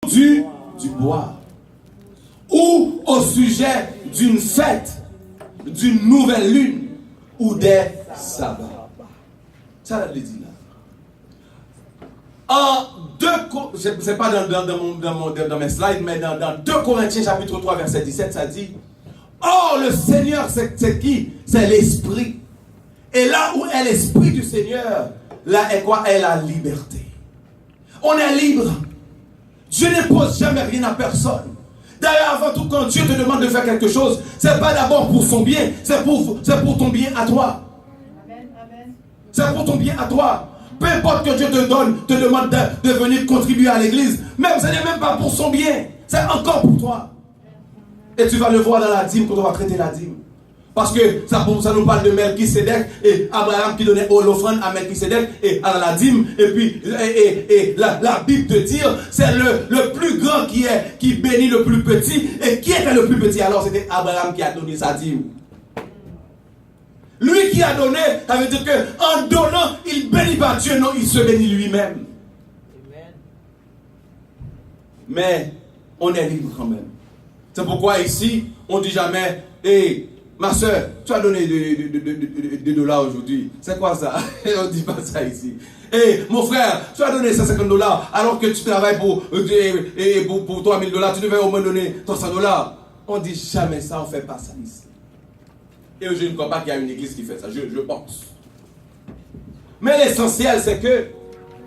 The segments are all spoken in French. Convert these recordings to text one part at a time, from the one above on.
du bois. Ou au sujet d'une fête, d'une nouvelle lune ou des sabbats. Ça, elle le dit là. C'est pas dans mes slides, mais dans 2 Corinthiens chapitre 3 verset 17, ça dit: Or le Seigneur, c'est qui? C'est l'Esprit. Et là où est l'Esprit du Seigneur, là est quoi? Est la liberté. On est libre. Dieu n'impose jamais rien à personne. D'ailleurs, avant tout, quand Dieu te demande de faire quelque chose, c'est pas d'abord pour son bien, c'est pour ton bien à toi. Amen. C'est pour ton bien à toi. Peu importe que Dieu te demande de venir contribuer à l'église, même ce n'est même pas pour son bien, c'est encore pour toi. Et tu vas le voir dans la dîme quand on va traiter la dîme. Parce que ça nous parle de Melchisédek et Abraham qui donnait l'offrande à Melchisédek et à la dîme. Et puis la Bible te dit, c'est le plus grand qui bénit le plus petit. Et qui était le plus petit? Alors c'était Abraham qui a donné sa dîme. Lui qui a donné, ça veut dire qu'en donnant, il bénit pas Dieu, non, il se bénit lui-même. Mais on est libre quand même. C'est pourquoi ici, on ne dit jamais, hey, ma soeur, tu as donné des dollars aujourd'hui. C'est quoi ça? On ne dit pas ça ici. Hey, mon frère, tu as donné 150 dollars alors que tu travailles pour 3000 dollars. Tu devais au moins donner 300 dollars. On ne dit jamais ça, on ne fait pas ça ici. Et je ne crois pas qu'il y a une église qui fait ça, je pense. Mais l'essentiel, c'est que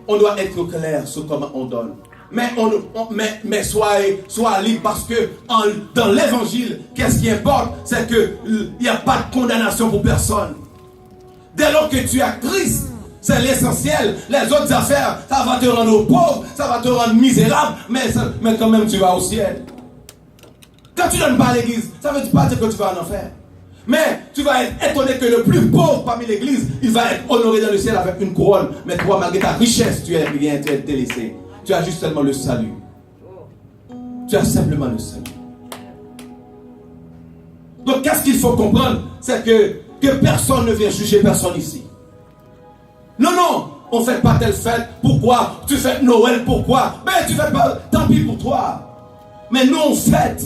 on doit être clair sur comment on donne. Mais sois libre parce que dans l'évangile, qu'est-ce qui importe? C'est qu'il n'y a pas de condamnation pour personne. Dès lors que tu as Christ, c'est l'essentiel. Les autres affaires, ça va te rendre pauvre, ça va te rendre misérable, mais quand même tu vas au ciel. Quand tu ne donnes pas à l'église, ça ne veut pas dire que tu vas en enfer. Mais tu vas être étonné que le plus pauvre parmi l'église, il va être honoré dans le ciel avec une couronne. Mais toi, malgré ta richesse, tu es rien, tu es délaissé. Tu as juste seulement le salut. Tu as simplement le salut. Donc, qu'est-ce qu'il faut comprendre? C'est que personne ne vient juger personne ici. Non, on ne fait pas telle fête. Pourquoi? Tu fêtes Noël, pourquoi? Mais tu ne fais pas, tant pis pour toi. Mais nous, on fête.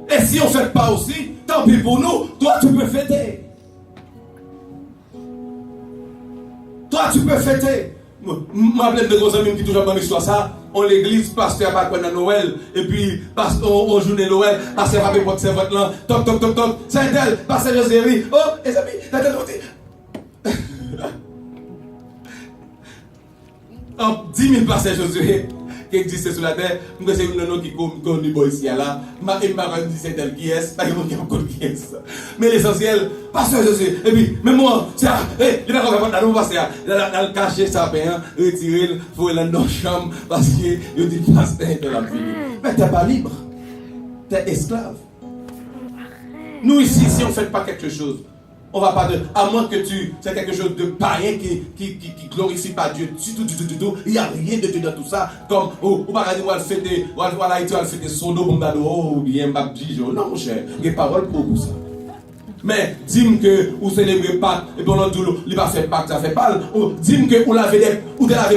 Et si on ne fête pas aussi, tant pis pour nous, toi tu peux fêter. Toi tu peux fêter. Ma pleine de gros amis qui toujours dans l'histoire ça, on l'église, pasteur pas quoi dans Noël, et puis on joue Noël, pasteur pas pour ses votes là, toc, c'est elle, pasteur Joséry, oh, les amis, la tête montée. En 10 000 pasteurs Joséry qui existent sur la terre, nous c'est un nom qui connaît ici là, ma dit c'est elle qui est, pas qui est. Mais l'essentiel, pasteur Joséry, et puis même moi, tiens, il va pas dans pasteur, dans le cacher ça bien, retirer, faut aller dans la chambre parce que il dit pasteur de la vie. Mais tu n'es pas libre. Tu es esclave. Nous ici, si on ne fait pas quelque chose, on va pas à moins que c'est quelque chose de païen qui glorifie pas Dieu du tout. Il n'y a rien de Dieu dans tout ça. Comme, ou pas dire, on va fêter son dos, ou bien, non, mon cher, il y a parole pour ça. Mais, dis-moi que, vous célébrez Pâques, et puis on a dit, il va faire Pâques, ça fait pas. Dis-moi que, vous lavez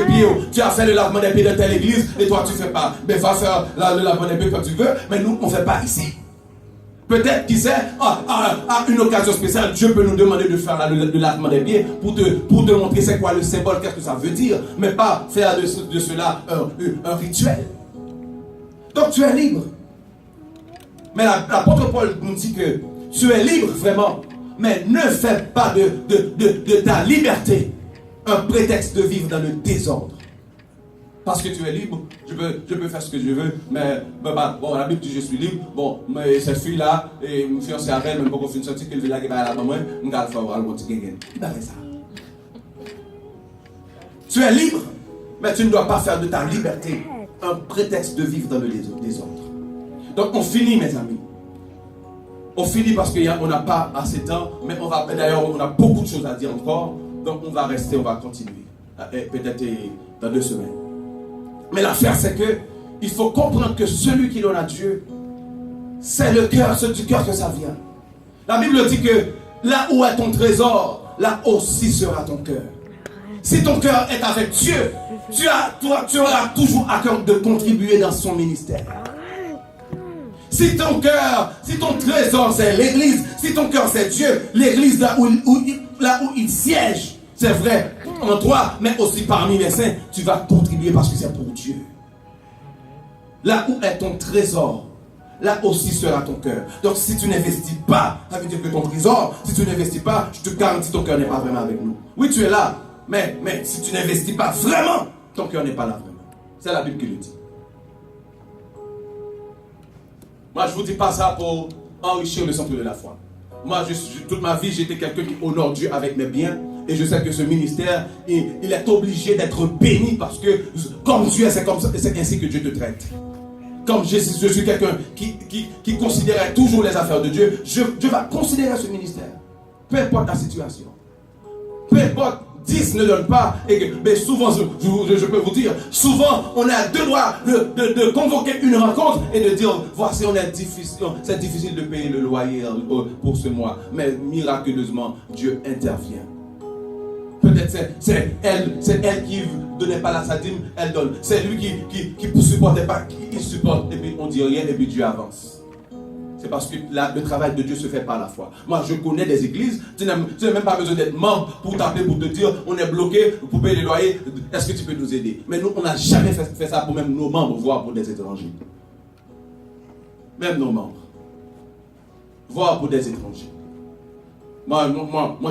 pieds, tu as fait le lavement des pieds de telle église, et toi, tu fais pas. Mais, va faire le lavement des pieds quand tu veux, mais nous, on ne fait pas ici. Peut-être, qui sait, à une occasion spéciale, Dieu peut nous demander de faire le lavement des pieds pour te montrer c'est quoi le symbole, qu'est-ce que ça veut dire, mais pas faire de cela un rituel. Donc tu es libre. Mais l'apôtre Paul nous dit que tu es libre vraiment, mais ne fais pas de ta liberté un prétexte de vivre dans le désordre. Parce que tu es libre, je peux faire ce que je veux, mais bon, la Bible dit je suis libre. Bon, mais cette fille-là, et me fiancée avec elle, même pas qu'on finisse sortir qu'elle veut la guérir à la maman, on va faire un petit guéguin. Il va faire ça. Tu es libre, mais tu ne dois pas faire de ta liberté un prétexte de vivre dans le désordre. Donc on finit, mes amis. On finit parce qu'on n'a pas assez de temps, mais d'ailleurs on a beaucoup de choses à dire encore, donc on va rester, on va continuer. Peut-être dans 2 semaines. Mais l'affaire, c'est que il faut comprendre que celui qui donne à Dieu, c'est le cœur, c'est du cœur que ça vient. La Bible dit que là où est ton trésor, là aussi sera ton cœur. Si ton cœur est avec Dieu, tu auras toujours à cœur de contribuer dans son ministère. Si ton cœur, si ton trésor c'est l'église, si ton cœur c'est Dieu, l'église là où il siège, c'est vrai en toi, mais aussi parmi les saints, tu vas contribuer parce que c'est pour Dieu. Là où est ton trésor, là aussi sera ton cœur. Donc si tu n'investis pas, ça veut dire que ton trésor, si tu n'investis pas, je te garantis ton cœur n'est pas vraiment avec nous. Oui, tu es là, mais si tu n'investis pas vraiment, ton cœur n'est pas là vraiment. C'est la Bible qui le dit. Moi, je ne vous dis pas ça pour enrichir le centre de la foi. Moi, toute ma vie, j'étais quelqu'un qui honore Dieu avec mes biens. Et je sais que ce ministère, il est obligé d'être béni parce que comme Dieu, c'est ainsi que Dieu te traite. Comme je suis quelqu'un qui considérait toujours les affaires de Dieu, Dieu va considérer ce ministère. Peu importe la situation. Peu importe, 10 ne donnent pas. Mais souvent, je peux vous dire, souvent, on a deux doigts de convoquer une rencontre et de dire, voici, c'est difficile de payer le loyer pour ce mois. Mais miraculeusement, Dieu intervient. Peut-être c'est elle qui ne donnait pas la sadine, elle donne. C'est lui qui ne supportait pas, il supporte, et puis on dit rien, et puis Dieu avance. C'est parce que le travail de Dieu se fait par la foi. Moi, je connais des églises, tu n'as même pas besoin d'être membre pour t'appeler, pour te dire, on est bloqué pour payer les loyers, est-ce que tu peux nous aider? Mais nous, on n'a jamais fait ça pour même nos membres, voire pour des étrangers. Même nos membres. Voire pour des étrangers. Moi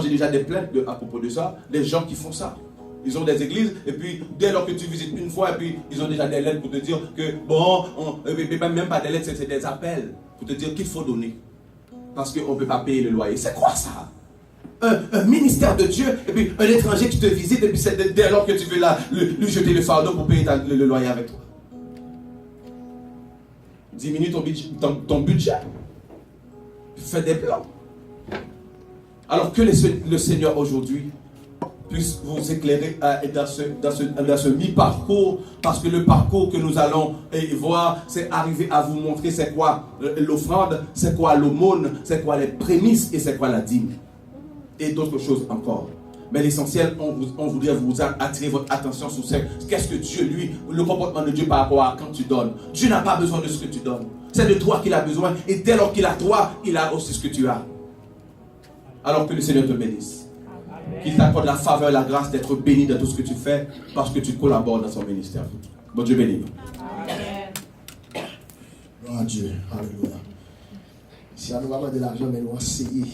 j'ai déjà des plaintes à propos de ça, des gens qui font ça. Ils ont des églises, et puis dès lors que tu visites une fois, et puis ils ont déjà des lettres pour te dire que, bon, même pas des lettres, c'est des appels pour te dire qu'il faut donner. Parce qu'on ne peut pas payer le loyer. C'est quoi ça? Un ministère de Dieu, et puis un étranger qui te visite, et puis c'est dès lors que tu veux lui jeter le fardeau pour payer le loyer avec toi. Diminue ton budget. Fais des plans. Alors que le Seigneur aujourd'hui puisse vous éclairer dans ce mi-parcours, parce que le parcours que nous allons voir, c'est arriver à vous montrer c'est quoi l'offrande, c'est quoi l'aumône, c'est quoi les prémices et c'est quoi la dîme. Et d'autres choses encore. Mais l'essentiel, on voudrait vous attirer votre attention sur qu'est-ce que Dieu, lui, le comportement de Dieu par rapport à quand tu donnes. Dieu n'a pas besoin de ce que tu donnes. C'est de toi qu'il a besoin. Et dès lors qu'il a toi, il a aussi ce que tu as. Alors que le Seigneur te bénisse. Qu'il t'accorde la faveur et la grâce d'être béni dans tout ce que tu fais parce que tu collabores dans son ministère. Bon Dieu béni. Amen. Gloire à Dieu. Alléluia. Si on nous va de l'argent, mais nous enseignons.